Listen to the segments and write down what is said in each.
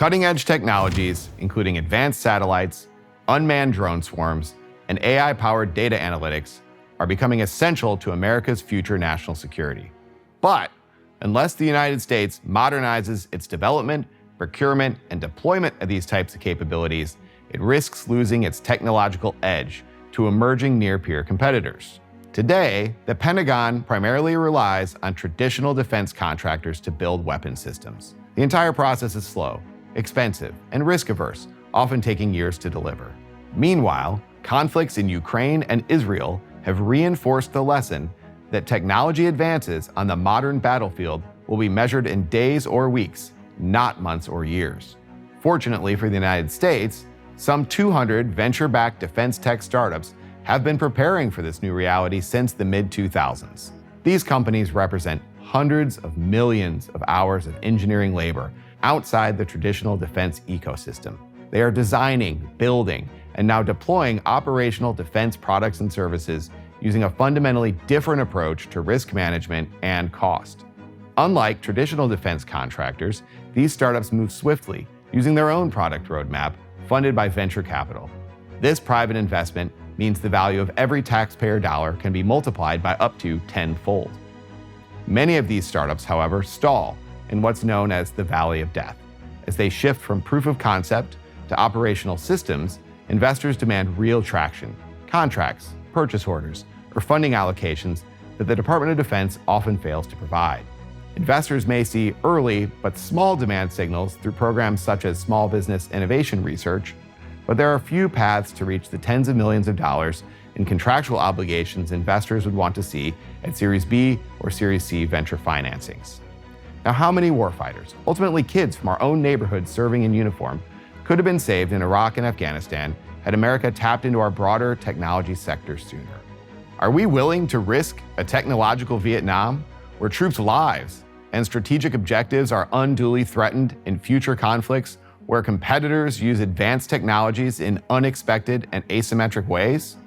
Cutting-edge technologies, including advanced satellites, unmanned drone swarms, and AI-powered data analytics, are becoming essential to America's future national security. But unless the United States modernizes its development, procurement, and deployment of these types of capabilities, it risks losing its technological edge to emerging near-peer competitors. Today, the Pentagon primarily relies on traditional defense contractors to build weapon systems. The entire process is slow, expensive, and risk-averse, often taking years to deliver. Meanwhile, conflicts in Ukraine and Israel have reinforced the lesson that technology advances on the modern battlefield will be measured in days or weeks, not months or years. Fortunately for the United States, some 200 venture-backed defense tech startups have been preparing for this new reality since the mid-2000s. These companies represent hundreds of millions of hours of engineering labor outside the traditional defense ecosystem. They are designing, building, and now deploying operational defense products and services using a fundamentally different approach to risk management and cost. Unlike traditional defense contractors, these startups move swiftly, using their own product roadmap, funded by venture capital. This private investment means the value of every taxpayer dollar can be multiplied by up to 10-fold. Many of these startups, however, stall in what's known as the Valley of Death. As they shift from proof of concept to operational systems, investors demand real traction, contracts, purchase orders, or funding allocations that the Department of Defense often fails to provide. Investors may see early but small demand signals through programs such as Small Business Innovation Research, but there are few paths to reach the tens of millions of dollars in contractual obligations investors would want to see at Series B or Series C venture financings. Now, how many warfighters, ultimately kids from our own neighborhoods serving in uniform, could have been saved in Iraq and Afghanistan had America tapped into our broader technology sector sooner? Are we willing to risk a technological Vietnam where troops' lives and strategic objectives are unduly threatened in future conflicts where competitors use advanced technologies in unexpected and asymmetric ways?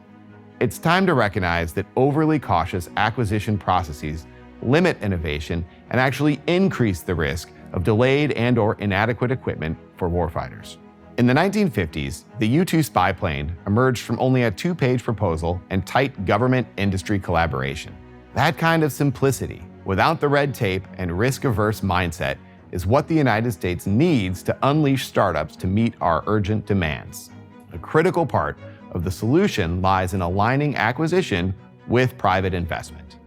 It's time to recognize that overly cautious acquisition processes limit innovation and actually increase the risk of delayed and/or inadequate equipment for warfighters. In the 1950s, the U-2 spy plane emerged from only a 2-page proposal and tight government-industry collaboration. That kind of simplicity, without the red tape and risk-averse mindset, is what the United States needs to unleash startups to meet our urgent demands. A critical part of the solution lies in aligning acquisition with private investment.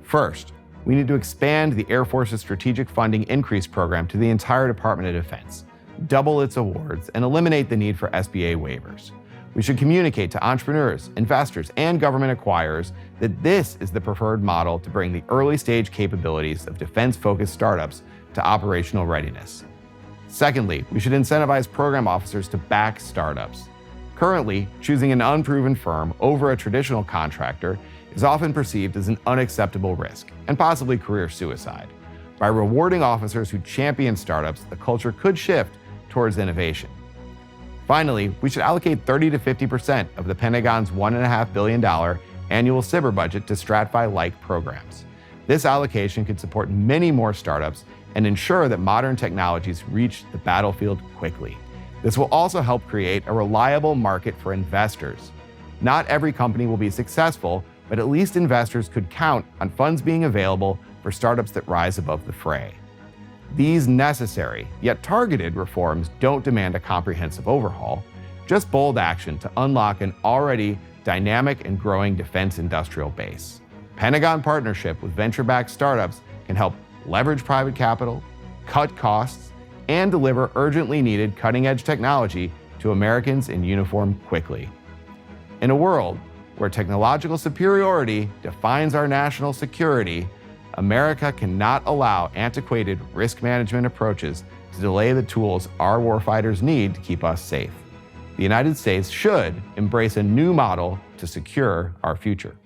First, we need to expand the Air Force's Strategic Funding Increase program to the entire Department of Defense, double its awards, and eliminate the need for SBA waivers. We should communicate to entrepreneurs, investors, and government acquirers that this is the preferred model to bring the early-stage capabilities of defense-focused startups to operational readiness. Secondly, we should incentivize program officers to back startups. Currently, choosing an unproven firm over a traditional contractor is often perceived as an unacceptable risk, and possibly career suicide. By rewarding officers who champion startups, the culture could shift towards innovation. Finally, we should allocate 30 to 50% of the Pentagon's $1.5 billion annual cyber budget to StratFi-like programs. This allocation could support many more startups and ensure that modern technologies reach the battlefield quickly. This will also help create a reliable market for investors. Not every company will be successful, but at least investors could count on funds being available for startups that rise above the fray. These necessary, yet targeted reforms don't demand a comprehensive overhaul, just bold action to unlock an already dynamic and growing defense industrial base. Pentagon partnership with venture-backed startups can help leverage private capital, cut costs, and deliver urgently needed cutting-edge technology to Americans in uniform quickly. In a world where technological superiority defines our national security, America cannot allow antiquated risk management approaches to delay the tools our warfighters need to keep us safe. The United States should embrace a new model to secure our future.